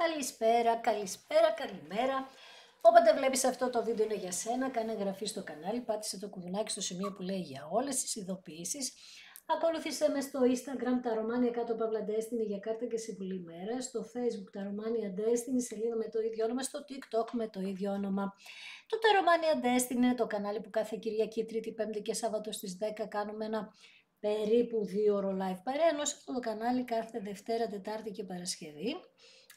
Καλησπέρα, καλησπέρα, καλημέρα. Όποτε βλέπεις αυτό το βίντεο είναι για σένα, κάνε εγγραφή στο κανάλι, πάτησε το κουδουνάκι στο σημείο που λέει για όλες τις ειδοποιήσεις. Ακολούθησέ με στο Instagram τα Romania κάτω Παύλα Destiny για κάρτα και συμβουλή μέρα, στο Facebook τα Romania Destiny, σελίδα με το ίδιο όνομα, στο TikTok με το ίδιο όνομα. Το τα Romania Destiny είναι το κανάλι που κάθε Κυριακή, Τρίτη, Πέμπτη και Σάββατο στις 10 κάνουμε ένα περίπου 2 ώρο live παρέα, ενώ σε αυτό το κανάλι κάθε Δευτέρα, Τετάρτη και Παρασκευή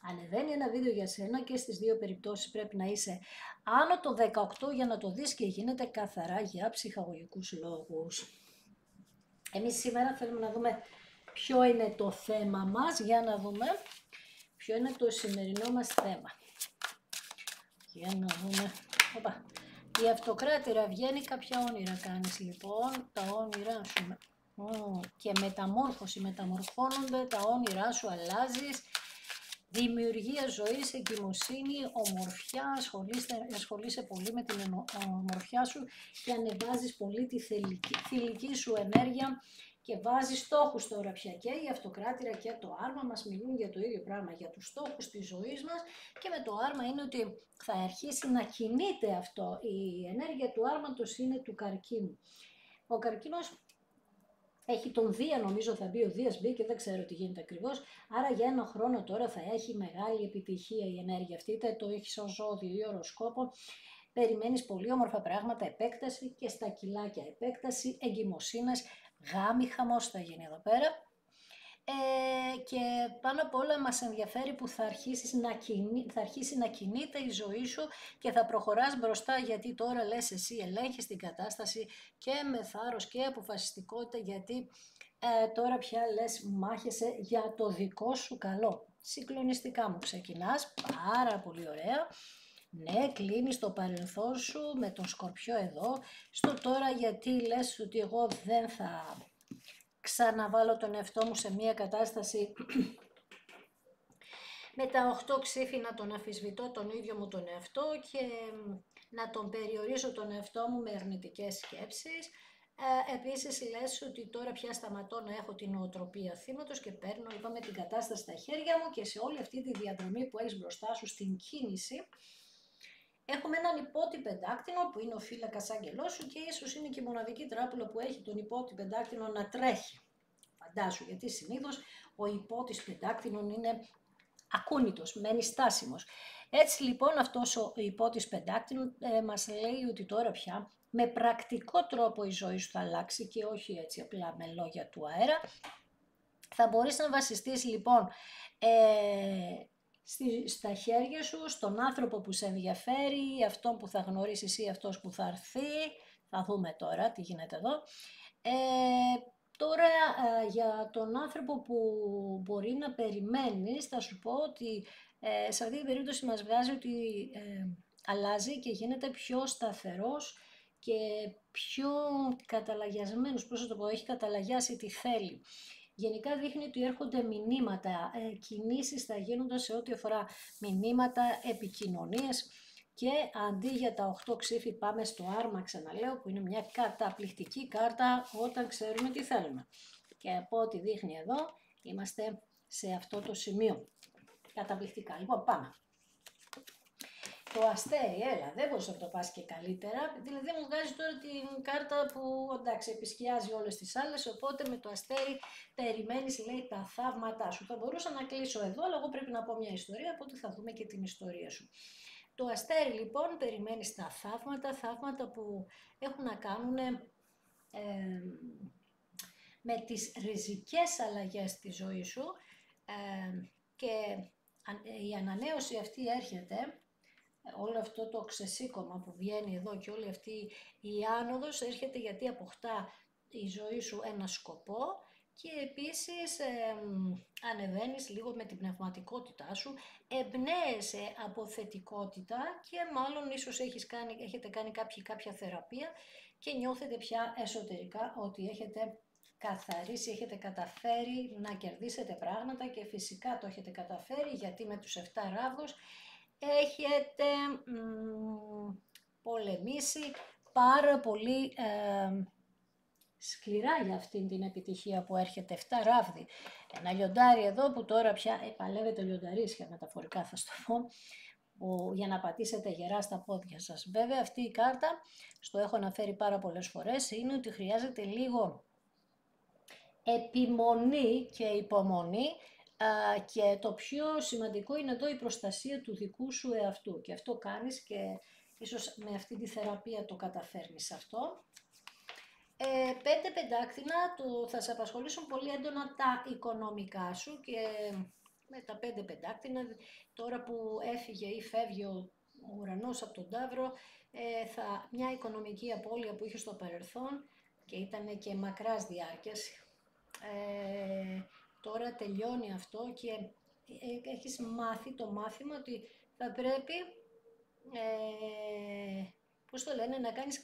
ανεβαίνει ένα βίντεο για σένα και στις δύο περιπτώσεις πρέπει να είσαι άνω το 18 για να το δεις και γίνεται καθαρά για ψυχαγωγικούς λόγους. Εμείς σήμερα θέλουμε να δούμε ποιο είναι το θέμα μας, για να δούμε ποιο είναι το σημερινό μας θέμα. Για να δούμε. Οπα. Η αυτοκράτηρα βγαίνει, κάποια όνειρα κάνεις λοιπόν, τα όνειρά σου. Και μεταμόρφωση, μεταμορφώνονται, τα όνειρά σου αλλάζεις. Δημιουργία ζωής, εγκυμοσύνη, ομορφιά, ασχολείσαι πολύ με την ομορφιά σου και ανεβάζεις πολύ τη θηλυκή σου ενέργεια και βάζεις στόχους τώρα πια. Και η αυτοκράτηρα και το άρμα μας μιλούν για το ίδιο πράγμα, για τους στόχους της ζωής μας, και με το άρμα είναι ότι θα αρχίσει να κινείται αυτό. Η ενέργεια του άρματος είναι του καρκίνου. Ο καρκίνος έχει τον Δία, νομίζω θα μπει, ο Δίας μπήκε, δεν ξέρω τι γίνεται ακριβώς. Άρα για ένα χρόνο τώρα θα έχει μεγάλη επιτυχία η ενέργεια αυτή, είτε το έχεις ως ζώδιο ή οροσκόπο. Περιμένεις πολύ όμορφα πράγματα, επέκταση και στα κιλάκια, επέκταση, εγκυμοσύνες, γάμη, χαμός θα γίνει εδώ πέρα. Και πάνω απ' όλα μας ενδιαφέρει που θα αρχίσει να κινείται η ζωή σου και θα προχωράς μπροστά, γιατί τώρα λες εσύ ελέγχεις την κατάσταση και με θάρρος και αποφασιστικότητα, γιατί τώρα πια λες μάχεσαι για το δικό σου καλό. Συγκλονιστικά μου ξεκινάς, πάρα πολύ ωραία. Ναι, κλείνεις το παρελθόν σου με τον Σκορπιό εδώ, στο τώρα, γιατί λες ότι εγώ δεν θα ξαναβάλω τον εαυτό μου σε μια κατάσταση με τα 8 ξύφη να τον αμφισβητώ τον ίδιο μου τον εαυτό και να τον περιορίζω τον εαυτό μου με αρνητικές σκέψεις. Επίσης λες ότι τώρα πια σταματώ να έχω την νοοτροπία θύματος και παίρνω, είπαμε, την κατάσταση στα χέρια μου, και σε όλη αυτή τη διαδρομή που έχεις μπροστά σου στην κίνηση έχουμε έναν υπότι πεντάκτηνο που είναι ο φύλακας άγγελός σου και ίσως είναι και η μοναδική τράπουλα που έχει τον υπότι πεντάκτηνο να τρέχει. Φαντάσου, γιατί συνήθως ο υπότης πεντάκτηνων είναι ακούνητος, μένει στάσιμος. Έτσι λοιπόν αυτός ο υπότης πεντάκτηνων μας λέει ότι τώρα πια με πρακτικό τρόπο η ζωή σου θα αλλάξει και όχι έτσι απλά με λόγια του αέρα. Θα μπορείς να βασιστείς λοιπόν στα χέρια σου, στον άνθρωπο που σε ενδιαφέρει, αυτόν που θα γνωρίσεις ή αυτός που θα έρθει. Θα δούμε τώρα τι γίνεται εδώ. Τώρα για τον άνθρωπο που μπορεί να περιμένεις, θα σου πω ότι σε αυτή την περίπτωση μας βγάζει ότι αλλάζει και γίνεται πιο σταθερός και πιο καταλαγιασμένος, πώς θα το πω, έχει καταλαγιάσει τι θέλει. Γενικά δείχνει ότι έρχονται μηνύματα, κινήσεις θα γίνονται σε ό,τι αφορά μηνύματα, επικοινωνίες, και αντί για τα 8 ξύφη πάμε στο άρμα, ξαναλέω, που είναι μια καταπληκτική κάρτα όταν ξέρουμε τι θέλουμε. Και από ό,τι δείχνει εδώ είμαστε σε αυτό το σημείο. Καταπληκτικά. Λοιπόν, πάμε. Το αστέρι, έλα, δεν μπορείς να το πας και καλύτερα, δηλαδή μου βγάζει τώρα την κάρτα που εντάξει επισκιάζει όλες τις άλλες, οπότε με το αστέρι περιμένεις, λέει, τα θαύματά σου. Θα μπορούσα να κλείσω εδώ, αλλά εγώ πρέπει να πω μια ιστορία, οπότε θα δούμε και την ιστορία σου. Το αστέρι λοιπόν περιμένεις τα θαύματα που έχουν να κάνουν με τις ριζικές αλλαγές στη ζωή σου, και η ανανέωση αυτή έρχεται. Όλο αυτό το ξεσήκωμα που βγαίνει εδώ και όλη αυτή η άνοδος έρχεται γιατί αποκτά η ζωή σου ένα σκοπό και επίσης ανεβαίνεις λίγο με την πνευματικότητά σου, εμπνέεσαι από θετικότητα και μάλλον ίσως έχετε κάνει κάποια θεραπεία και νιώθετε πια εσωτερικά ότι έχετε καθαρίσει, έχετε καταφέρει να κερδίσετε πράγματα και φυσικά το έχετε καταφέρει γιατί με τους 7 ράβδους έχετε πολεμήσει πάρα πολύ σκληρά για αυτήν την επιτυχία που έρχεται. 7 ράβδι. Ένα λιοντάρι εδώ που τώρα πια παλεύεται λιονταρίσια, μεταφορικά θα στο πω, που, για να πατήσετε γερά στα πόδια σας. Βέβαια αυτή η κάρτα, στο έχω αναφέρει πάρα πολλές φορές, είναι ότι χρειάζεται λίγο επιμονή και υπομονή, και το πιο σημαντικό είναι εδώ η προστασία του δικού σου εαυτού, και αυτό κάνεις και ίσως με αυτή τη θεραπεία το καταφέρνεις αυτό. 5 πεντάκτηνα θα σε απασχολήσουν πολύ έντονα τα οικονομικά σου, και με τα 5 πεντάκτηνα τώρα που έφυγε ή φεύγει ο ουρανός από τον Ταύρο, μια οικονομική απώλεια που είχε στο παρελθόν και ήταν και μακράς διάρκειας, τώρα τελειώνει αυτό και έχεις μάθει το μάθημα ότι θα πρέπει, πώς το λένε, να κάνεις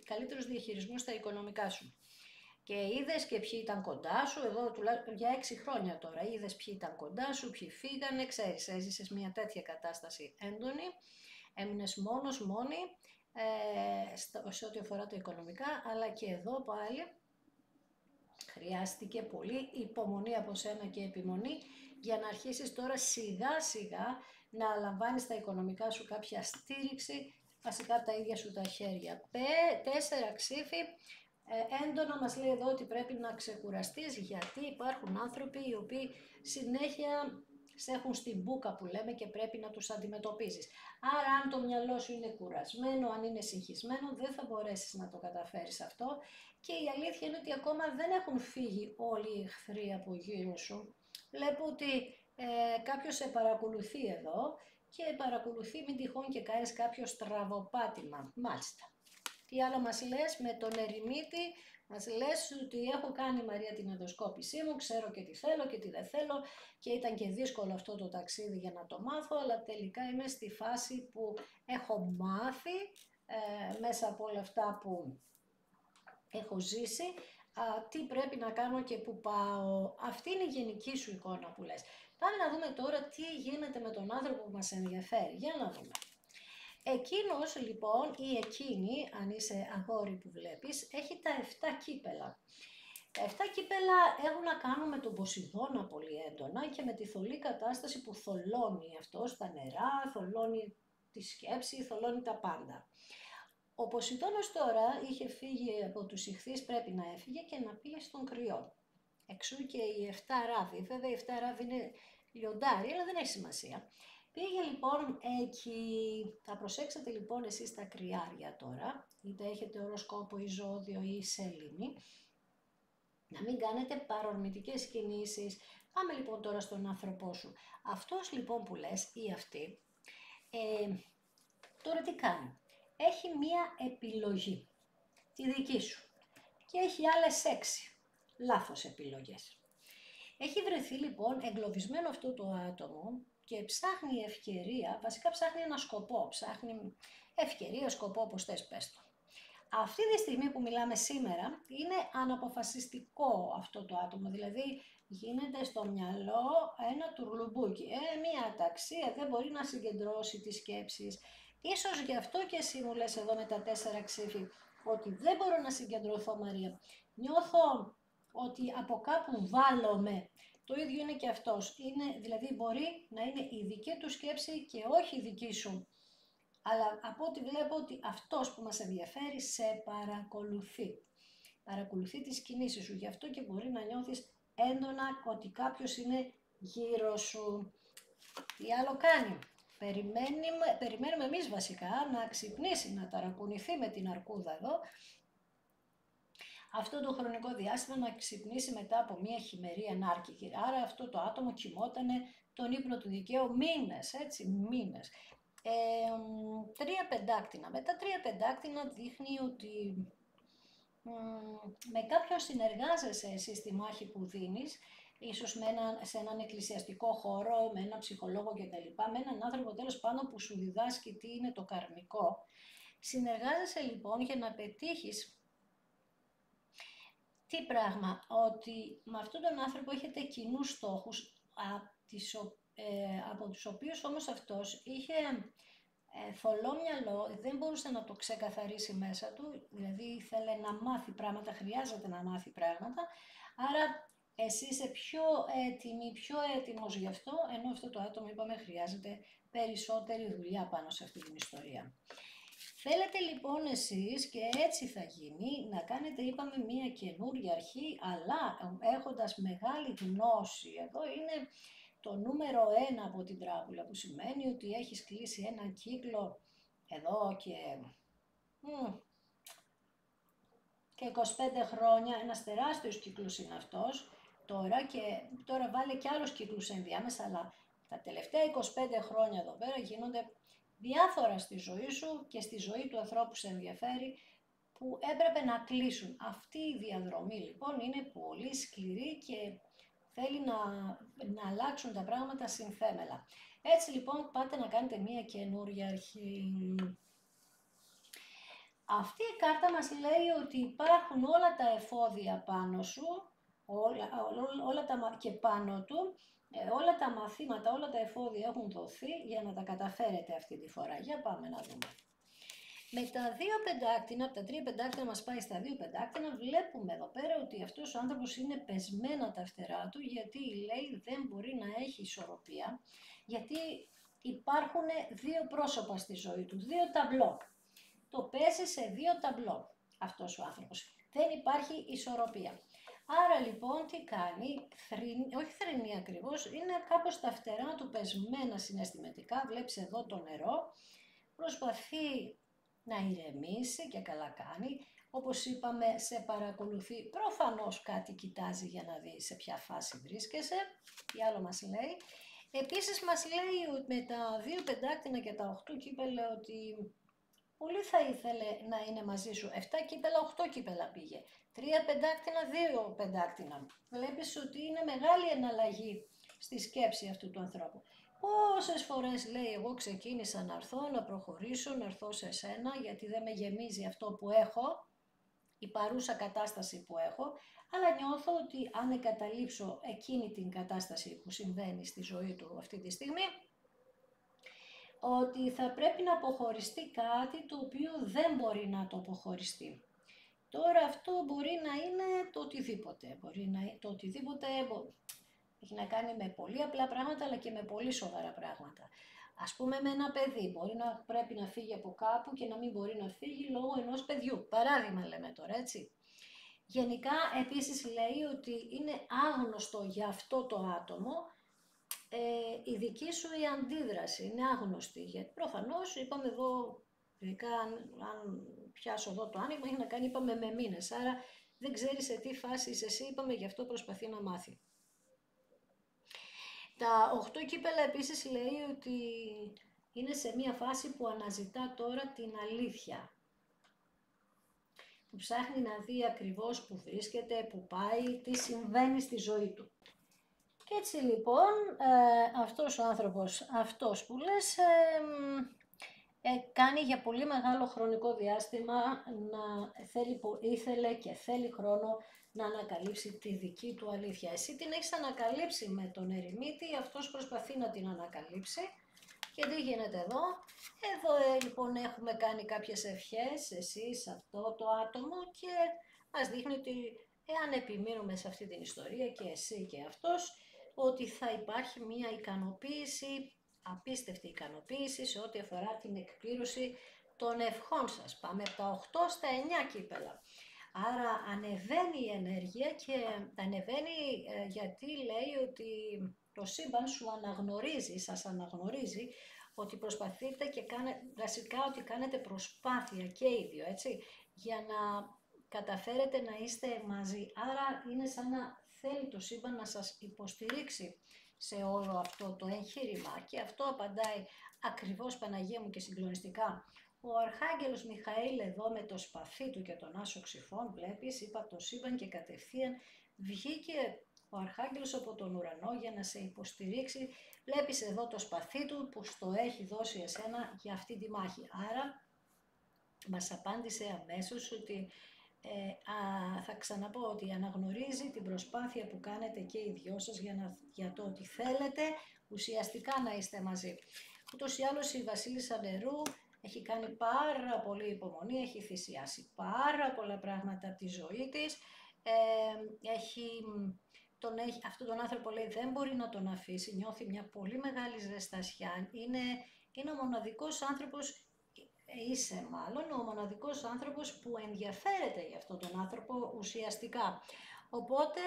καλύτερους διαχειρισμούς στα οικονομικά σου. Και είδες και ποιοι ήταν κοντά σου, εδώ τουλάχιστον για 6 χρόνια τώρα, είδες ποιοι ήταν κοντά σου, ποιοι φύγανε, ξέρεις, έζησες μια τέτοια κατάσταση έντονη, έμεινες μόνη, σε ό,τι αφορά τα οικονομικά, αλλά και εδώ πάλι χρειάστηκε πολύ υπομονή από σένα και επιμονή για να αρχίσεις τώρα σιγά σιγά να λαμβάνεις τα οικονομικά σου κάποια στήριξη, βασικά από τα ίδια σου τα χέρια. 4 ξύφι, έντονα μας λέει εδώ ότι πρέπει να ξεκουραστείς, γιατί υπάρχουν άνθρωποι οι οποίοι συνέχεια σε έχουν στην μπούκα που λέμε και πρέπει να τους αντιμετωπίζεις. Άρα αν το μυαλό σου είναι κουρασμένο, αν είναι συγχυσμένο, δεν θα μπορέσεις να το καταφέρεις αυτό, και η αλήθεια είναι ότι ακόμα δεν έχουν φύγει όλοι οι εχθροί από γύρω σου. Βλέπω ότι κάποιος σε παρακολουθεί εδώ και παρακολουθεί, μην τυχόν και κάνεις κάποιο στραβοπάτημα. Μάλιστα. Τι άλλο μας λες με τον ερημίτη? Μας λες ότι έχω κάνει, Μαρία, την ενδοσκόπησή μου, ξέρω και τι θέλω και τι δεν θέλω, και ήταν και δύσκολο αυτό το ταξίδι για να το μάθω, αλλά τελικά είμαι στη φάση που έχω μάθει μέσα από όλα αυτά που έχω ζήσει, τι πρέπει να κάνω και πού πάω. Αυτή είναι η γενική σου εικόνα που λες. Πάμε να δούμε τώρα τι γίνεται με τον άνθρωπο που μας ενδιαφέρει. Για να δούμε. Εκείνος λοιπόν ή εκείνη, αν είσαι αγόρι που βλέπεις, έχει τα 7 κύπελα. Τα 7 κύπελα έχουν να κάνουν με τον Ποσειδώνα πολύ έντονα και με τη θολή κατάσταση που θολώνει αυτό στα νερά, θολώνει τη σκέψη, θολώνει τα πάντα. Ο Ποσειδώνας τώρα είχε φύγει από τους Ιχθύς, πρέπει να έφυγε και να πήγε στον Κρυό. Εξού και οι 7 ράβοι. Βέβαια οι 7 ράβοι είναι λιοντάρι, αλλά δεν έχει σημασία. Πήγε λοιπόν εκεί. Θα προσέξετε λοιπόν εσείς τα κρυάρια τώρα, είτε έχετε οροσκόπο ή ζώδιο ή σελήνη, να μην κάνετε παρορμητικές κινήσεις. Πάμε λοιπόν τώρα στον άνθρωπό σου. Αυτός λοιπόν που λες ή αυτή, τώρα τι κάνει? Έχει μία επιλογή, τη δική σου, και έχει άλλες 6 λάθος επιλογές. Έχει βρεθεί λοιπόν εγκλωβισμένο αυτό το άτομο και ψάχνει ευκαιρία, βασικά ψάχνει ένα σκοπό, ψάχνει ευκαιρία, σκοπό, όπως θες πες το. Αυτή τη στιγμή που μιλάμε σήμερα είναι αναποφασιστικό αυτό το άτομο, δηλαδή γίνεται στο μυαλό ένα τουρλουμπούκι, μία αταξία, δεν μπορεί να συγκεντρώσει τις σκέψεις. Ίσως γι' αυτό και εσύ μου λες εδώ με τα 4 ξύφη, ότι δεν μπορώ να συγκεντρωθώ, Μαρία. Νιώθω ότι από κάπου βάλλομαι. Το ίδιο είναι και αυτός. Δηλαδή μπορεί να είναι η δική του σκέψη και όχι η δική σου. Αλλά από ό,τι βλέπω ότι αυτός που μας ενδιαφέρει σε παρακολουθεί. Παρακολουθεί τις κινήσεις σου. Γι' αυτό και μπορεί να νιώθεις έντονα ότι κάποιος είναι γύρω σου. Τι άλλο κάνει? Περιμένουμε εμείς βασικά να ξυπνήσει, να ταρακουνηθεί με την αρκούδα εδώ. Αυτό το χρονικό διάστημα να ξυπνήσει μετά από μια χειμερή ενάρκη. Άρα αυτό το άτομο κοιμότανε τον ύπνο του δικαίου μήνες, έτσι, μήνες. 3 πεντάκτηνα. Με τα 3 πεντάκτηνα δείχνει ότι με κάποιον συνεργάζεσαι εσύ στη μάχη που δίνεις, ίσως σε έναν εκκλησιαστικό χώρο, με έναν ψυχολόγο κτλ. Με έναν άνθρωπο τέλος πάντων που σου διδάσκει τι είναι το καρμικό. Συνεργάζεσαι λοιπόν για να πετύχεις τι πράγμα? Ότι με αυτόν τον άνθρωπο έχετε κοινούς στόχους, από τους οποίους όμως αυτός είχε θολό μυαλό, δεν μπορούσε να το ξεκαθαρίσει μέσα του, δηλαδή ήθελε να μάθει πράγματα, χρειάζεται να μάθει πράγματα, άρα εσύ είσαι πιο έτοιμη, πιο έτοιμος γι' αυτό, ενώ αυτό το άτομο, είπαμε, χρειάζεται περισσότερη δουλειά πάνω σε αυτή την ιστορία. Θέλετε λοιπόν εσείς, και έτσι θα γίνει, να κάνετε, είπαμε, μία καινούργια αρχή, αλλά έχοντας μεγάλη γνώση. Εδώ είναι το νούμερο 1 από την τράπουλα, που σημαίνει ότι έχεις κλείσει έναν κύκλο εδώ και 25 χρόνια, ένας τεράστιος κύκλος είναι αυτός τώρα, και τώρα βάλε και άλλους κύκλους ενδιάμεσα, αλλά τα τελευταία 25 χρόνια εδώ πέρα γίνονται διάφορα στη ζωή σου και στη ζωή του ανθρώπου που σε ενδιαφέρει, που έπρεπε να κλείσουν. Αυτή η διαδρομή λοιπόν είναι πολύ σκληρή και θέλει να αλλάξουν τα πράγματα συνθέμελα. Έτσι λοιπόν πάτε να κάνετε μία καινούρια αρχή. Αυτή η κάρτα μας λέει ότι υπάρχουν όλα τα εφόδια πάνω σου, και πάνω του, όλα τα μαθήματα, όλα τα εφόδια έχουν δοθεί για να τα καταφέρετε αυτή τη φορά. Για πάμε να δούμε. Με τα δύο πεντάκτηνα, από τα τρία πεντάκτηνα μας πάει στα δύο πεντάκτηνα, βλέπουμε εδώ πέρα ότι αυτός ο άνθρωπος είναι πεσμένα τα φτερά του, γιατί λέει δεν μπορεί να έχει ισορροπία, γιατί υπάρχουν δύο πρόσωπα στη ζωή του, δύο ταμπλό. Το παίζει σε δύο ταμπλό αυτός ο άνθρωπος. Δεν υπάρχει ισορροπία. Άρα λοιπόν τι κάνει, όχι θρηνεί ακριβώς, είναι κάπως τα φτερά του πεσμένα συναισθηματικά, βλέπεις εδώ το νερό, προσπαθεί να ηρεμήσει και καλά κάνει. Όπως είπαμε, σε παρακολουθεί, προφανώς κάτι κοιτάζει για να δει σε ποια φάση βρίσκεσαι, τι άλλο μας λέει. Επίσης μας λέει ότι με τα δύο πεντάκτηνα και τα 8 κύπελα ότι πολύ θα ήθελε να είναι μαζί σου. 7 κύπελα, 8 κύπελα πήγε. 3 πεντάκτηνα, 2 πεντάκτηνα. Βλέπεις ότι είναι μεγάλη εναλλαγή στη σκέψη αυτού του ανθρώπου. Πόσες φορές λέει, εγώ ξεκίνησα να έρθω, να προχωρήσω, να έρθω σε σένα, γιατί δεν με γεμίζει αυτό που έχω, η παρούσα κατάσταση που έχω, αλλά νιώθω ότι αν εγκαταλείψω εκείνη την κατάσταση που συμβαίνει στη ζωή του αυτή τη στιγμή, ότι θα πρέπει να αποχωριστεί κάτι το οποίο δεν μπορεί να το αποχωριστεί. Τώρα αυτό μπορεί να είναι το οτιδήποτε, έχει να κάνει με πολύ απλά πράγματα, αλλά και με πολύ σοβαρά πράγματα. Ας πούμε με ένα παιδί, μπορεί να πρέπει να φύγει από κάπου και να μην μπορεί να φύγει λόγω ενός παιδιού. Παράδειγμα λέμε τώρα, έτσι. Γενικά επίσης λέει ότι είναι άγνωστο για αυτό το άτομο, η δική σου η αντίδραση είναι άγνωστη, γιατί προφανώς είπαμε εδώ, ειδικά αν πιάσω εδώ το άνοιγμα, έχει να κάνει, είπαμε, με μήνες, άρα δεν ξέρει σε τι φάση είσαι εσύ, είπαμε, γι' αυτό προσπαθεί να μάθει. Τα 8 κύπελα επίσης λέει ότι είναι σε μια φάση που αναζητά τώρα την αλήθεια, που ψάχνει να δει ακριβώς που βρίσκεται, που πάει, τι συμβαίνει στη ζωή του. Και έτσι λοιπόν αυτός ο άνθρωπος, αυτός που λες, κάνει για πολύ μεγάλο χρονικό διάστημα ήθελε και θέλει χρόνο να ανακαλύψει τη δική του αλήθεια. Εσύ την έχεις ανακαλύψει με τον ερημίτη, αυτός προσπαθεί να την ανακαλύψει. Και τι γίνεται εδώ? Εδώ λοιπόν έχουμε κάνει κάποιες ευχές, εσείς, αυτό το άτομο, και μας δείχνει ότι εάν επιμείνουμε σε αυτή την ιστορία και εσύ και αυτός, ότι θα υπάρχει μία ικανοποίηση, απίστευτη ικανοποίηση σε ό,τι αφορά την εκπλήρωση των ευχών σας. Πάμε από τα 8 στα 9 κύπελα. Άρα ανεβαίνει η ενέργεια και ανεβαίνει γιατί λέει ότι το σύμπαν σου αναγνωρίζει, σας αναγνωρίζει ότι προσπαθείτε και βασικά ότι κάνετε προσπάθεια και οι δύο, έτσι, για να καταφέρετε να είστε μαζί. Άρα είναι σαν να θέλει το σύμπαν να σας υποστηρίξει σε όλο αυτό το εγχείρημα, και αυτό απαντάει ακριβώς, Παναγία μου, και συγκλονιστικά. Ο Αρχάγγελος Μιχαήλ εδώ με το σπαθί του και τον άσο ξυφών, βλέπεις, είπα το σύμπαν, και κατευθείαν βγήκε ο Αρχάγγελος από τον ουρανό για να σε υποστηρίξει. Βλέπεις εδώ το σπαθί του που στο έχει δώσει εσένα για αυτή τη μάχη. Άρα μας απάντησε αμέσως ότι θα ξαναπώ ότι αναγνωρίζει την προσπάθεια που κάνετε και οι δυο σας για το ότι θέλετε ουσιαστικά να είστε μαζί. Ούτως ή άλλως η Βασίλισσα Νερού έχει κάνει πάρα πολύ υπομονή, έχει θυσιάσει πάρα πολλά πράγματα από τη ζωή της. Αυτόν τον άνθρωπο λέει δεν μπορεί να τον αφήσει, νιώθει μια πολύ μεγάλη ζεστασιά. Είναι ο μοναδικός άνθρωπος, είσαι μάλλον ο μοναδικός άνθρωπος που ενδιαφέρεται για αυτόν τον άνθρωπο ουσιαστικά. Οπότε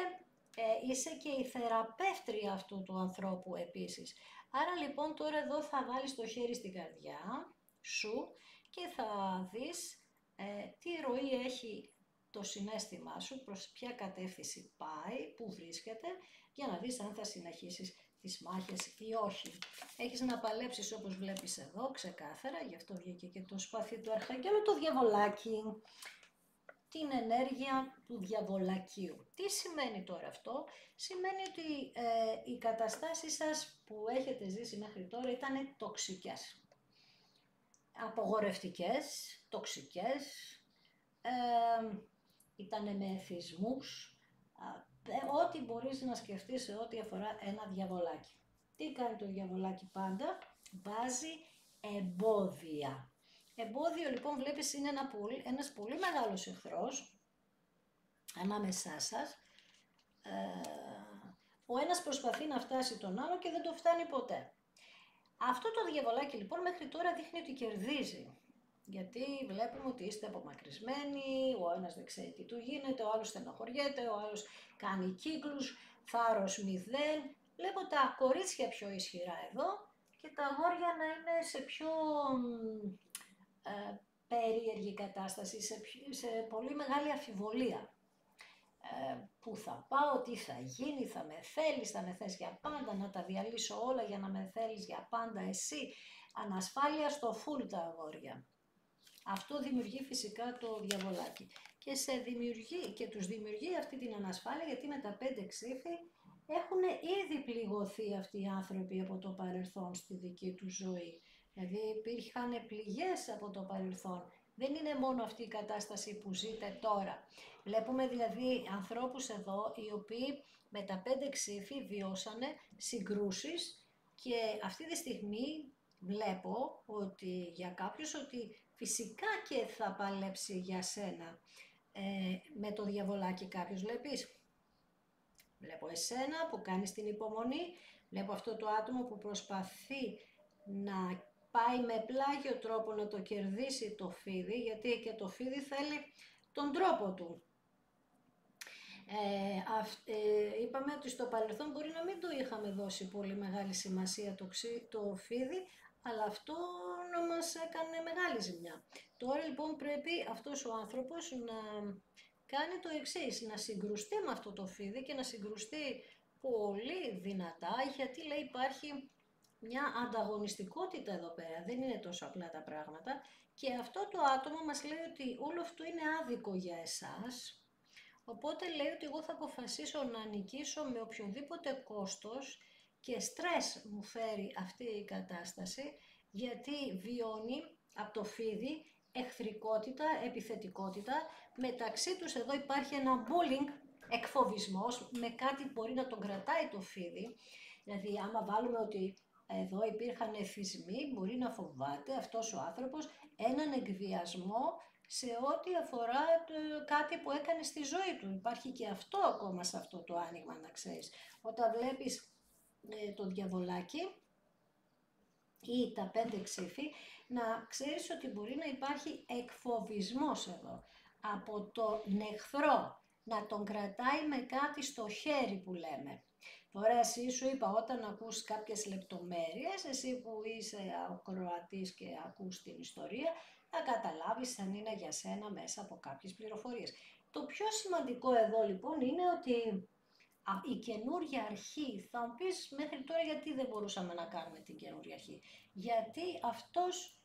είσαι και η θεραπεύτρια αυτού του ανθρώπου επίσης. Άρα λοιπόν τώρα εδώ θα βάλεις το χέρι στην καρδιά σου και θα δεις τι ροή έχει το συναίσθημά σου, προς ποια κατεύθυνση πάει, πού βρίσκεται, για να δεις αν θα συνεχίσεις τις μάχες ή όχι. Έχεις να παλέψεις όπως βλέπεις εδώ, ξεκάθαρα, γι' αυτό βγήκε και το σπαθί του Αρχαγγέλου, το διαβολάκι, την ενέργεια του διαβολακίου. Τι σημαίνει τώρα αυτό? Σημαίνει ότι οι καταστάσεις σας που έχετε ζήσει μέχρι τώρα ήταν τοξικές, απογορευτικές, τοξικές, ήτανε με εθισμούς, ό,τι μπορείς να σκεφτείς σε ό,τι αφορά ένα διαβολάκι. Τι κάνει το διαβολάκι πάντα? Βάζει εμπόδια. Εμπόδιο λοιπόν βλέπεις είναι ένας πολύ μεγάλος εχθρός ανάμεσά σας. Ο ένας προσπαθεί να φτάσει τον άλλο και δεν το φτάνει ποτέ. Αυτό το διαβολάκι λοιπόν μέχρι τώρα δείχνει ότι κερδίζει. Γιατί βλέπουμε ότι είστε απομακρυσμένοι, ο ένας δεν ξέρει τι του γίνεται, ο άλλος στενοχωριέται, ο άλλος κάνει κύκλους, θάρρος 0. Βλέπω τα κορίτσια πιο ισχυρά εδώ και τα αγόρια να είναι σε πιο περίεργη κατάσταση, σε πολύ μεγάλη αμφιβολία. Πού θα πάω, τι θα γίνει, θα με θες για πάντα, να τα διαλύσω όλα για να με θέλεις για πάντα εσύ. Ανασφάλεια στο φουλ τα αγόρια. Αυτό δημιουργεί φυσικά το διαβολάκι και τους δημιουργεί αυτή την ανασφάλεια, γιατί με τα 5 ξύφη έχουν ήδη πληγωθεί αυτοί οι άνθρωποι από το παρελθόν στη δική του ζωή. Δηλαδή υπήρχαν πληγές από το παρελθόν. Δεν είναι μόνο αυτή η κατάσταση που ζείτε τώρα. Βλέπουμε δηλαδή ανθρώπους εδώ οι οποίοι με τα 5 ξύφη βιώσανε συγκρούσεις και αυτή τη στιγμή βλέπω ότι για κάποιους ότι φυσικά και θα παλέψει για σένα με το διαβολάκι κάποιος. Βλέπω εσένα που κάνεις την υπομονή, βλέπω αυτό το άτομο που προσπαθεί να πάει με πλάγιο τρόπο να το κερδίσει το φίδι, γιατί και το φίδι θέλει τον τρόπο του. Είπαμε ότι στο παρελθόν μπορεί να μην το είχαμε δώσει πολύ μεγάλη σημασία το φίδι, αλλά αυτό να μας έκανε μεγάλη ζημιά. Τώρα λοιπόν πρέπει αυτός ο άνθρωπος να κάνει το εξής, να συγκρουστεί με αυτό το φίδι και να συγκρουστεί πολύ δυνατά, γιατί λέει υπάρχει μια ανταγωνιστικότητα εδώ πέρα, δεν είναι τόσο απλά τα πράγματα και αυτό το άτομο μας λέει ότι όλο αυτό είναι άδικο για εσάς, οπότε λέει ότι εγώ θα αποφασίσω να νικήσω με οποιοδήποτε κόστος και στρες μου φέρει αυτή η κατάσταση, γιατί βιώνει από το φίδι εχθρικότητα, επιθετικότητα, μεταξύ τους εδώ υπάρχει ένα bullying, εκφοβισμός, με κάτι που μπορεί να τον κρατάει το φίδι, δηλαδή άμα βάλουμε ότι εδώ υπήρχαν εθισμοί, μπορεί να φοβάται αυτός ο άνθρωπος έναν εκβιασμό σε ό,τι αφορά κάτι που έκανε στη ζωή του. Υπάρχει και αυτό ακόμα σε αυτό το άνοιγμα, να ξέρεις. Όταν βλέπεις το διαβολάκι ή τα 5 ξύφη, να ξέρεις ότι μπορεί να υπάρχει εκφοβισμός εδώ από τον εχθρό, να τον κρατάει με κάτι στο χέρι που λέμε. Τώρα εσύ σου είπα όταν ακούς κάποιες λεπτομέρειες, εσύ που είσαι ακροατής και ακούς την ιστορία, θα καταλάβεις αν είναι για σένα μέσα από κάποιες πληροφορίες. Το πιο σημαντικό εδώ λοιπόν είναι ότι η καινούργια αρχή, θα μου πεις μέχρι τώρα γιατί δεν μπορούσαμε να κάνουμε την καινούργια αρχή. Γιατί αυτός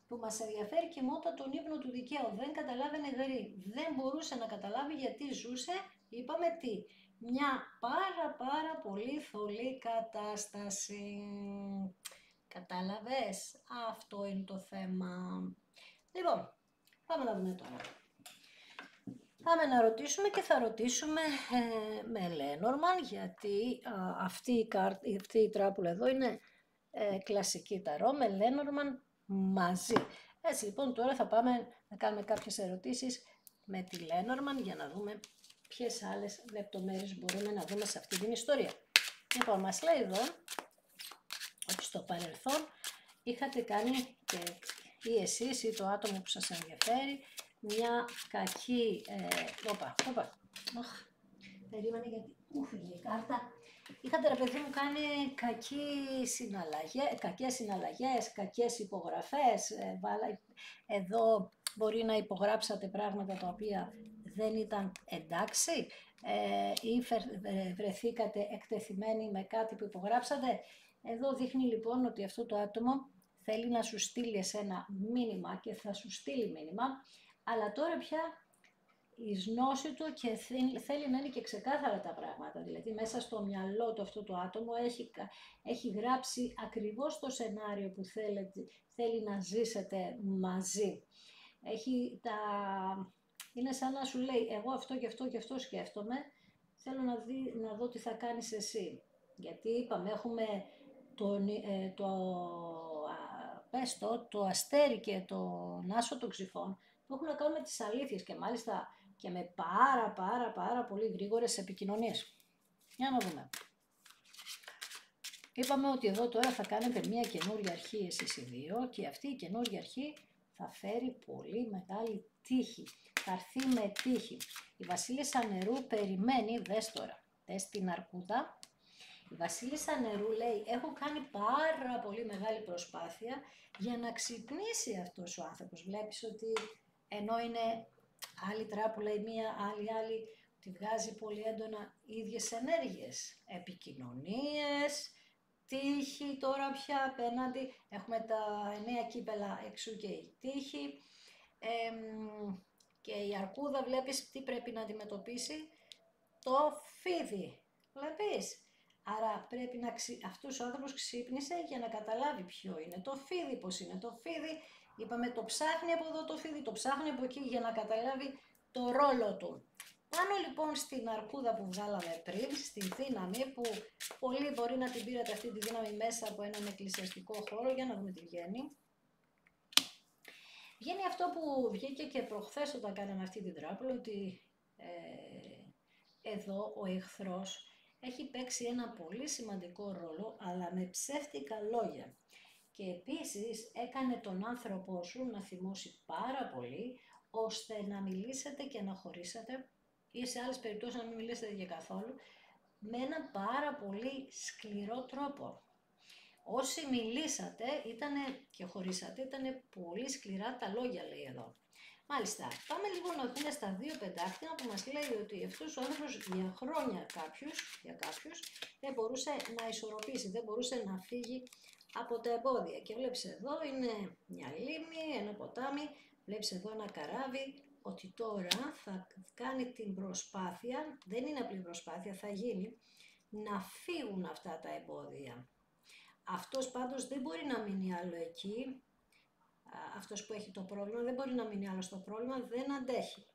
που μας ενδιαφέρει κοιμόταν τον ύπνο του δικαίου, δεν καταλάβαινε γρή, δεν μπορούσε να καταλάβει γιατί ζούσε, είπαμε τι, μια πάρα πολύ θολή κατάσταση. Κατάλαβες, αυτό είναι το θέμα. Λοιπόν, πάμε να δούμε τώρα. Πάμε να ρωτήσουμε και θα ρωτήσουμε με Lenormand, γιατί αυτή η τράπουλα εδώ είναι κλασική ταρό με Lenormand μαζί. Έτσι λοιπόν τώρα θα πάμε να κάνουμε κάποιες ερωτήσεις με τη Lenormand για να δούμε ποιες άλλες λεπτομέρειες μπορούμε να δούμε σε αυτή την ιστορία. Λοιπόν, μας λέει εδώ ότι στο παρελθόν είχατε κάνει και ή εσείς ή το άτομο που σας ενδιαφέρει μια κακή... περίμενε γιατί μου φύγε η κάρτα. Είχατε, ρε παιδί μου, κάνει κακές συναλλαγές, κακές υπογραφές. Εδώ μπορεί να υπογράψατε πράγματα τα οποία δεν ήταν εντάξει ή βρεθήκατε εκτεθειμένοι με κάτι που υπογράψατε. Εδώ δείχνει λοιπόν ότι αυτό το άτομο θέλει να σου στείλει εσένα μήνυμα και θα σου στείλει μήνυμα, αλλά τώρα πια εις γνώση του και θέλει να είναι και ξεκάθαρα τα πράγματα. Δηλαδή μέσα στο μυαλό του αυτό το άτομο έχει γράψει ακριβώς το σενάριο που θέλει να ζήσετε μαζί. Είναι σαν να σου λέει εγώ αυτό και αυτό και αυτό σκέφτομαι, θέλω να δω τι θα κάνεις εσύ. Γιατί είπαμε έχουμε το αστέρι και τον άσο των Ξυφών που έχουν να κάνουν με τις αλήθειες και μάλιστα και με πάρα πολύ γρήγορες επικοινωνίες. Για να δούμε. Είπαμε ότι εδώ τώρα θα κάνετε μια καινούργια αρχή εσείς οι δύο και αυτή η καινούργια αρχή θα φέρει πολύ μεγάλη τύχη. Θα έρθει με τύχη. Η Βασίλισσα Νερού περιμένει, δες τώρα, δες την αρκούδα. Η Βασίλισσα Νερού λέει, έχω κάνει πάρα πολύ μεγάλη προσπάθεια για να ξυπνήσει αυτός ο άνθρωπος. Βλέπεις ότι ενώ είναι άλλη τράπουλα η μία, άλλη, τη βγάζει πολύ έντονα ίδιες ενέργειες. Επικοινωνίες, τύχη τώρα πια απέναντι. Έχουμε τα 9 κύπελα εξού και η τύχη. Και η αρκούδα βλέπεις τι πρέπει να αντιμετωπίσει. Το φίδι. Βλέπεις. Άρα πρέπει αυτός ο άνθρωπος ξύπνησε για να καταλάβει ποιο είναι το φίδι, πώς είναι το φίδι. Είπαμε το ψάχνει από εδώ το φίδι, το ψάχνει από εκεί για να καταλάβει το ρόλο του. Πάνω λοιπόν στην αρκούδα που βγάλαμε πριν, στη δύναμη που πολλοί μπορεί να την πήρατε αυτή τη δύναμη μέσα από έναν εκκλησιαστικό χώρο, για να δούμε τι βγαίνει. Βγαίνει αυτό που βγήκε και προχθές όταν κάναμε αυτή την τράπουλα, ότι εδώ ο εχθρός έχει παίξει ένα πολύ σημαντικό ρόλο, αλλά με ψεύτικα λόγια. Και επίσης έκανε τον άνθρωπό σου να θυμώσει πάρα πολύ, ώστε να μιλήσετε και να χωρίσετε ή σε άλλες περιπτώσεις να μην μιλήσετε για καθόλου, με έναν πάρα πολύ σκληρό τρόπο. Όσοι μιλήσατε και χωρίσατε, ήταν πολύ σκληρά τα λόγια, λέει εδώ. Μάλιστα, πάμε λίγο να δούμε στα δύο πεντάχτυνα που μας λέει ότι αυτός ο άνθρωπος για χρόνια για κάποιους δεν μπορούσε να ισορροπήσει, δεν μπορούσε να φύγει από τα εμπόδια. Και βλέπεις εδώ είναι μια λίμνη, ένα ποτάμι, βλέπεις εδώ ένα καράβι, ότι τώρα θα κάνει την προσπάθεια, δεν είναι απλή προσπάθεια, θα γίνει, να φύγουν αυτά τα εμπόδια. Αυτός πάντως δεν μπορεί να μείνει άλλο εκεί, αυτός που έχει το πρόβλημα δεν μπορεί να μείνει άλλο στο πρόβλημα, δεν αντέχει.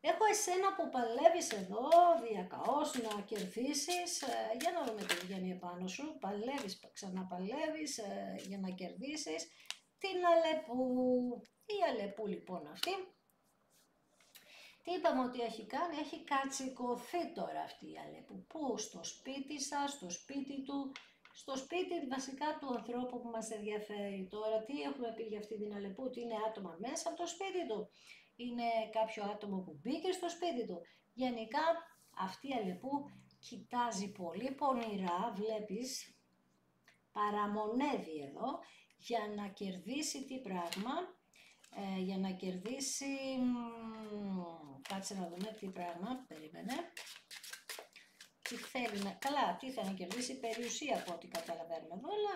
Έχω εσένα που παλεύεις εδώ, διακαώς να κερδίσεις, για να δούμε τι βγαίνει επάνω σου, παλεύεις, ξαναπαλεύεις για να κερδίσεις την Αλεπού. Η Αλεπού λοιπόν αυτή, τι είπαμε ότι έχει κάνει, έχει κατσικωθεί τώρα αυτή η Αλεπού. Πού? Στο σπίτι σας, στο σπίτι του, στο σπίτι βασικά του ανθρώπου που μας ενδιαφέρει. Τώρα τι έχουμε πει για αυτή την Αλεπού, ότι είναι άτομα μέσα από το σπίτι του. Είναι κάποιο άτομο που μπήκε στο σπίτι του. Γενικά αυτή η Αλεπού κοιτάζει πολύ πονηρά, βλέπεις, παραμονεύει εδώ για να κερδίσει τι πράγμα, για να κερδίσει, κάτσε να δούμε τι πράγμα, περίμενε. Τι θέλει τι θέλει να κερδίσει, περιουσία από ό,τι καταλαβαίνουμε εδώ, αλλά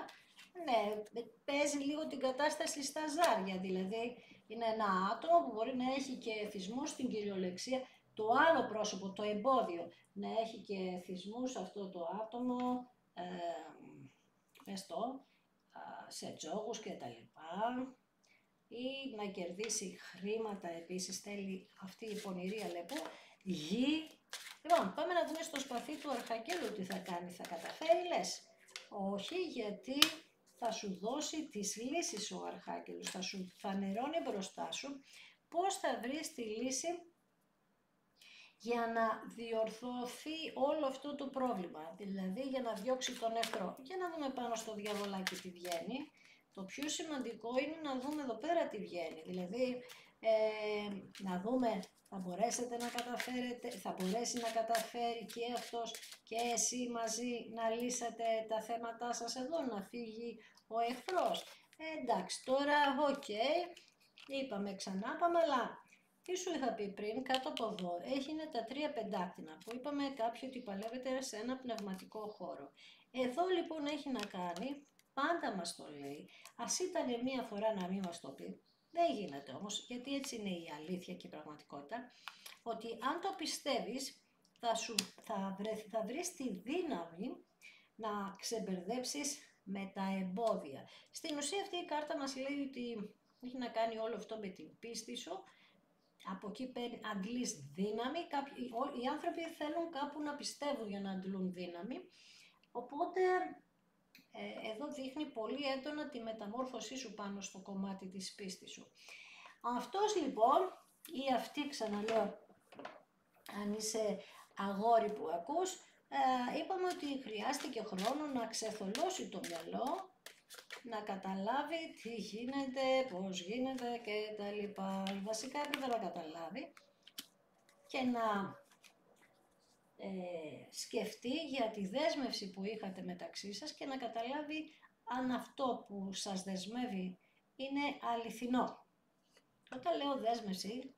ναι, παίζει λίγο την κατάσταση στα ζάρια, δηλαδή είναι ένα άτομο που μπορεί να έχει και θυσμούς στην κυριολεξία, το άλλο πρόσωπο, το εμπόδιο, να έχει και θυσμούς αυτό το άτομο, σε τζόγους και τα λοιπά, ή να κερδίσει χρήματα επίσης, θέλει αυτή η πονηρή Αλεπού, γη. Λοιπόν, πάμε να δούμε στο σπαθί του Αρχαγγέλου τι θα κάνει, θα καταφέρει λες. Όχι, γιατί θα σου δώσει τις λύσεις ο Αρχάγγελος, θα σου φανερώνει μπροστά σου πώς θα βρεις τη λύση για να διορθωθεί όλο αυτό το πρόβλημα, δηλαδή για να διώξει τον εχθρό. Για να δούμε πάνω στο διαβολάκι τι βγαίνει. Το πιο σημαντικό είναι να δούμε εδώ πέρα τι βγαίνει, δηλαδή να δούμε θα μπορέσετε να καταφέρετε, θα μπορέσει να καταφέρει και αυτός και εσύ μαζί να λύσετε τα θέματά σας εδώ, να φύγει ο εχθρός. Εντάξει, τώρα είπαμε ξανά, πάμε, αλλά τι σου είχα πει πριν, κάτω από εδώ έγινε τα 3 πεντάκτηνα που είπαμε κάποιοι ότι παλεύετε σε ένα πνευματικό χώρο. Εδώ λοιπόν έχει να κάνει, πάντα μας το λέει, ας ήταν μία φορά να μην μας το πει, δεν γίνεται όμως, γιατί έτσι είναι η αλήθεια και η πραγματικότητα, ότι αν το πιστεύεις θα βρεις τη δύναμη να ξεμπερδέψεις με τα εμπόδια. Στην ουσία αυτή η κάρτα μας λέει ότι έχει να κάνει όλο αυτό με την πίστη σου. Από εκεί αντλείς δύναμη, οι άνθρωποι θέλουν κάπου να πιστεύουν για να αντλούν δύναμη, οπότε εδώ δείχνει πολύ έντονα τη μεταμόρφωσή σου πάνω στο κομμάτι της πίστης σου. Αυτός λοιπόν ή αυτή, ξαναλέω, αν είσαι αγόρι που ακούς, είπαμε ότι χρειάστηκε χρόνο να ξεθολώσει το μυαλό, να καταλάβει τι γίνεται, πώς γίνεται και τα λοιπά. Βασικά έπρεπε να καταλάβει και να σκεφτεί για τη δέσμευση που είχατε μεταξύ σας και να καταλάβει αν αυτό που σας δεσμεύει είναι αληθινό. Όταν λέω δέσμευση,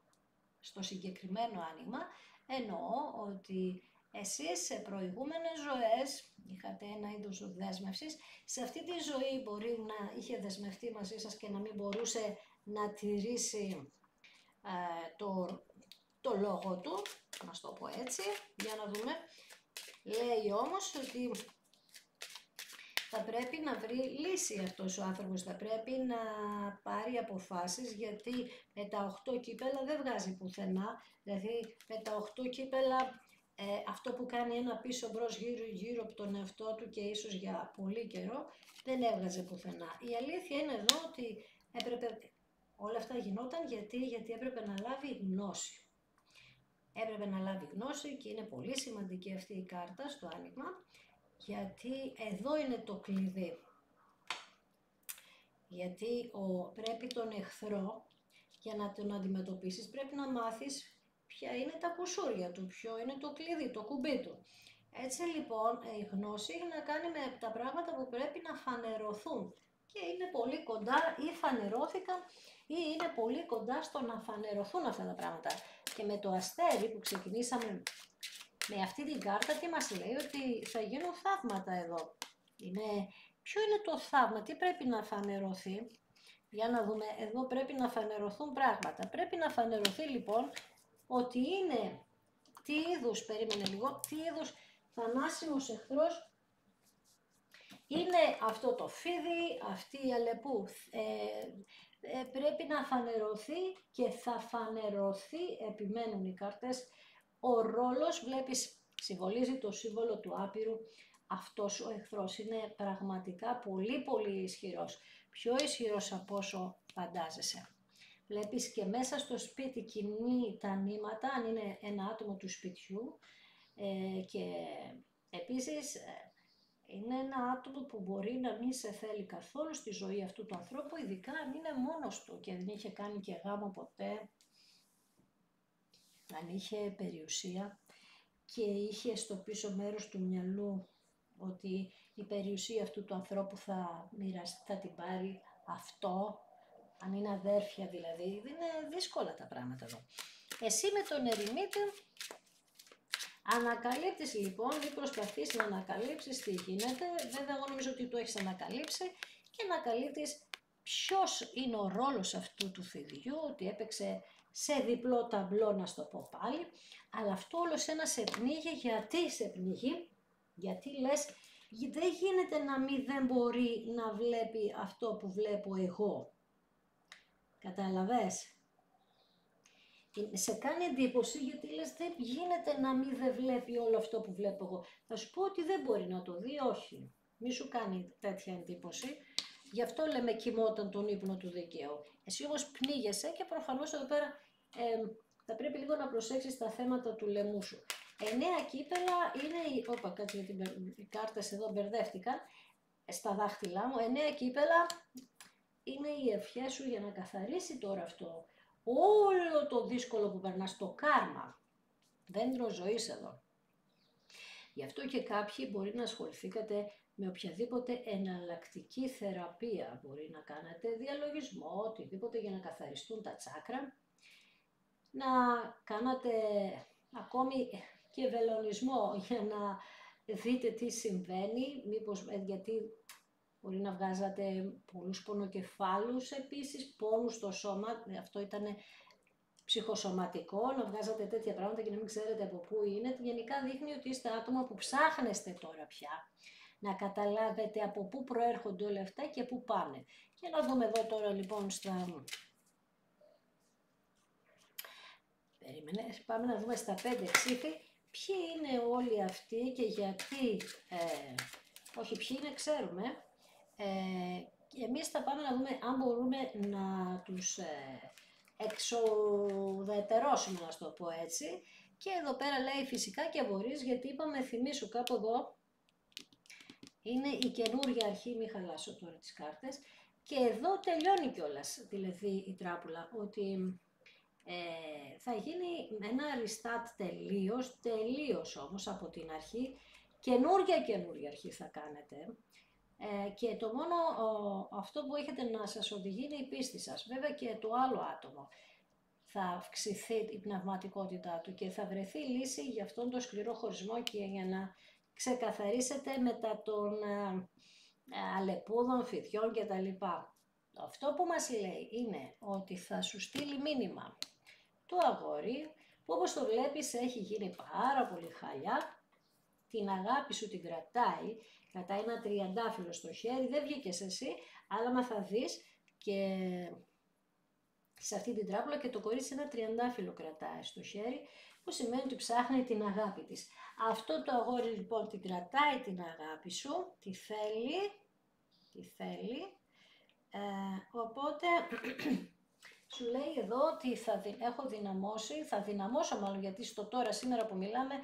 στο συγκεκριμένο άνοιγμα, εννοώ ότι εσείς σε προηγούμενες ζωές είχατε ένα είδος δέσμευσης, σε αυτή τη ζωή μπορεί να είχε δεσμευτεί μαζί σας και να μην μπορούσε να τηρήσει το λόγο του, να το πω έτσι, για να δούμε. Λέει όμως ότι θα πρέπει να βρει λύση αυτός ο άνθρωπος, θα πρέπει να πάρει αποφάσεις, γιατί με τα 8 κύπελα δεν βγάζει πουθενά, δηλαδή με τα 8 κύπελα αυτό που κάνει ένα πίσω μπρος γύρω από τον εαυτό του και ίσως για πολύ καιρό δεν έβγαζε πουθενά. Η αλήθεια είναι εδώ ότι όλα αυτά γινόταν γιατί έπρεπε να λάβει γνώση. Έπρεπε να λάβει γνώση και είναι πολύ σημαντική αυτή η κάρτα στο άνοιγμα, γιατί εδώ είναι το κλειδί. Γιατί πρέπει τον εχθρό, για να τον αντιμετωπίσεις, πρέπει να μάθεις ποια είναι τα κουσούρια του, ποιο είναι το κλειδί, το κουμπί του. Έτσι λοιπόν η γνώση έχει να κάνει με τα πράγματα που πρέπει να φανερωθούν και είναι πολύ κοντά ή φανερώθηκαν ή είναι πολύ κοντά στο να φανερωθούν αυτά τα πράγματα. Και με το αστέρι που ξεκινήσαμε με αυτή την κάρτα, τι μας λέει, ότι θα γίνουν θαύματα εδώ. Ποιο είναι το θαύμα, τι πρέπει να φανερωθεί. Για να δούμε, εδώ πρέπει να φανερωθούν πράγματα. Πρέπει να φανερωθεί λοιπόν ότι είναι τι είδους θανάσιμος εχθρός είναι αυτό το φίδι, αυτή η αλεπού. Πρέπει να φανερωθεί και θα φανερωθεί, επιμένουν οι κάρτες, ο ρόλος, βλέπεις, συμβολίζει το σύμβολο του άπειρου, αυτός ο εχθρός είναι πραγματικά πολύ πολύ ισχυρός, πιο ισχυρός από όσο φαντάζεσαι. Βλέπεις και μέσα στο σπίτι κινεί τα νήματα, αν είναι ένα άτομο του σπιτιού, και επίσης είναι ένα άτομο που μπορεί να μην σε θέλει καθόλου στη ζωή αυτού του ανθρώπου, ειδικά αν είναι μόνος του και δεν είχε κάνει και γάμο ποτέ, αν είχε περιουσία και είχε στο πίσω μέρος του μυαλού ότι η περιουσία αυτού του ανθρώπου θα την πάρει αυτό, αν είναι αδέρφια δηλαδή, είναι δύσκολα τα πράγματα εδώ. Εσύ με τον ερημίτη ανακαλύπτεις λοιπόν ή προσπαθείς να ανακαλύψεις τι γίνεται, βέβαια εγώ νομίζω ότι το έχεις ανακαλύψει και ανακαλύπτεις ποιος είναι ο ρόλος αυτού του φιδιού, ότι έπαιξε σε διπλό ταμπλό, να στο πω πάλι, αλλά αυτό όλο σένα σε πνίγει. Γιατί σε πνίγει, γιατί λες δεν γίνεται να μην δεν μπορεί να βλέπει αυτό που βλέπω εγώ. Καταλαβες? Σε κάνει εντύπωση γιατί λες δεν γίνεται να μην δεν βλέπει όλο αυτό που βλέπω εγώ. Θα σου πω ότι δεν μπορεί να το δει, όχι. Μη σου κάνει τέτοια εντύπωση. Γι' αυτό λέμε κοιμόταν τον ύπνο του δικαίου. Εσύ όμως πνίγεσαι και προφανώς εδώ πέρα θα πρέπει λίγο να προσέξεις τα θέματα του λαιμού σου. 9 κύπελα είναι, όπα κάτσε γιατί οι κάρτες εδώ μπερδεύτηκαν, στα δάχτυλά μου, 9 κύπελα είναι η ευχές σου για να καθαρίσει τώρα αυτό. Όλο το δύσκολο που περνάς, το κάρμα, δέντρο ζωής εδώ. Γι' αυτό και κάποιοι μπορεί να ασχοληθήκατε με οποιαδήποτε εναλλακτική θεραπεία. Μπορεί να κάνετε διαλογισμό, οτιδήποτε για να καθαριστούν τα τσάκρα. Να κάνατε ακόμη και βελονισμό για να δείτε τι συμβαίνει, μήπως γιατί μπορεί να βγάζατε πολλούς πονοκεφάλους επίσης, πόνους στο σώμα, αυτό ήταν ψυχοσωματικό, να βγάζατε τέτοια πράγματα και να μην ξέρετε από πού είναι. Γενικά δείχνει ότι είστε άτομα που ψάχνεστε τώρα πια να καταλάβετε από πού προέρχονται όλα αυτά και πού πάνε. Και να δούμε εδώ τώρα λοιπόν στα... Περίμενε, πάμε να δούμε στα 5 ξύφη ποιοι είναι όλοι αυτοί και γιατί, όχι ποιοι είναι ξέρουμε, εμείς θα πάμε να δούμε αν μπορούμε να τους εξοδετερώσουμε, να το πω έτσι. Και εδώ πέρα λέει φυσικά και μπορείς, γιατί είπαμε, θυμίσου κάπου εδώ, είναι η καινούργια αρχή, μην χαλάσω τώρα τις κάρτες, και εδώ τελειώνει κιόλας, δηλαδή η τράπουλα, ότι θα γίνει ένα restart τελείως όμως από την αρχή, καινούργια αρχή θα κάνετε. Και το μόνο αυτό που έχετε να σας οδηγεί είναι η πίστη σας. Βέβαια και το άλλο άτομο θα αυξηθεί η πνευματικότητά του και θα βρεθεί λύση για αυτόν τον σκληρό χωρισμό και για να ξεκαθαρίσετε μετά των αλεπούδων, φυτιών κτλ. Αυτό που μας λέει είναι ότι θα σου στείλει μήνυμα το αγόρι που όπως το βλέπεις έχει γίνει πάρα πολύ χαλιά, την αγάπη σου την κρατάει ένα τριαντάφυλλο στο χέρι, δεν βγήκες εσύ, αλλά μα θα δεις και σε αυτή την τράπουλα και το κορίτσι ένα τριαντάφυλλο κρατάει στο χέρι, που σημαίνει ότι ψάχνει την αγάπη της. Αυτό το αγόρι λοιπόν την κρατάει την αγάπη σου, τη θέλει, οπότε σου λέει εδώ ότι έχω δυναμώσει, θα δυναμώσω μάλλον γιατί στο τώρα σήμερα που μιλάμε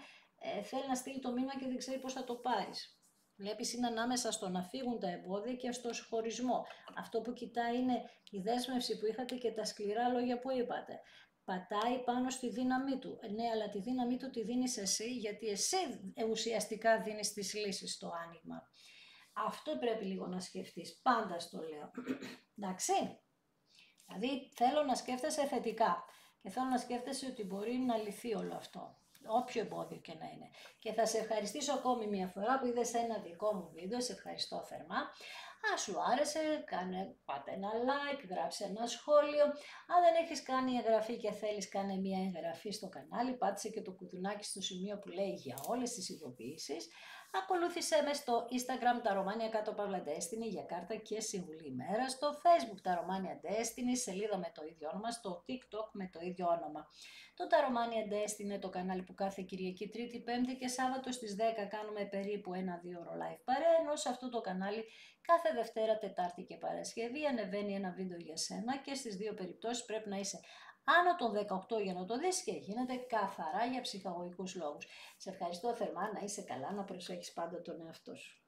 θέλει να στείλει το μήνυμα και δεν ξέρει πώς θα το πάρεις. Βλέπεις είναι ανάμεσα στο να φύγουν τα εμπόδια και στο χωρισμό. Αυτό που κοιτάει είναι η δέσμευση που είχατε και τα σκληρά λόγια που είπατε. Πατάει πάνω στη δύναμή του. Ναι, αλλά τη δύναμή του τη δίνεις εσύ, γιατί εσύ ουσιαστικά δίνεις τις λύσεις στο άνοιγμα. Αυτό πρέπει λίγο να σκεφτείς. Πάντα στο λέω. Εντάξει. Δηλαδή θέλω να σκέφτεσαι θετικά και θέλω να σκέφτεσαι ότι μπορεί να λυθεί όλο αυτό. Όποιο εμπόδιο και να είναι. Και θα σε ευχαριστήσω ακόμη μια φορά που είδες ένα δικό μου βίντεο, σε ευχαριστώ θερμά. Αν σου άρεσε, πάτε ένα like, γράψε ένα σχόλιο. Αν δεν έχεις κάνει εγγραφή και θέλεις, κάνε μια εγγραφή στο κανάλι, πάτησε και το κουδουνάκι στο σημείο που λέει για όλες τις ειδοποιήσεις. Ακολούθησέ με στο Instagram τα Ρωμάνια _Destiny για κάρτα και συμβουλή ημέρα, στο Facebook τα Ρωμάνια Destiny, σελίδα με το ίδιο όνομα, στο TikTok με το ίδιο όνομα. Το τα Ρωμάνια Destiny είναι το κανάλι που κάθε Κυριακή, Τρίτη, Πέμπτη και Σάββατο στις 10 κάνουμε περίπου 1-2 ώρο live παρέα, ενώ σε αυτό το κανάλι κάθε Δευτέρα, Τετάρτη και Παρασκευή ανεβαίνει ένα βίντεο για σένα και στις δύο περιπτώσεις πρέπει να είσαι άνω των 18 για να το δεις και γίνεται καθαρά για ψυχαγωγικούς λόγους. Σε ευχαριστώ θερμά, να είσαι καλά, να προσέχεις πάντα τον εαυτό σου.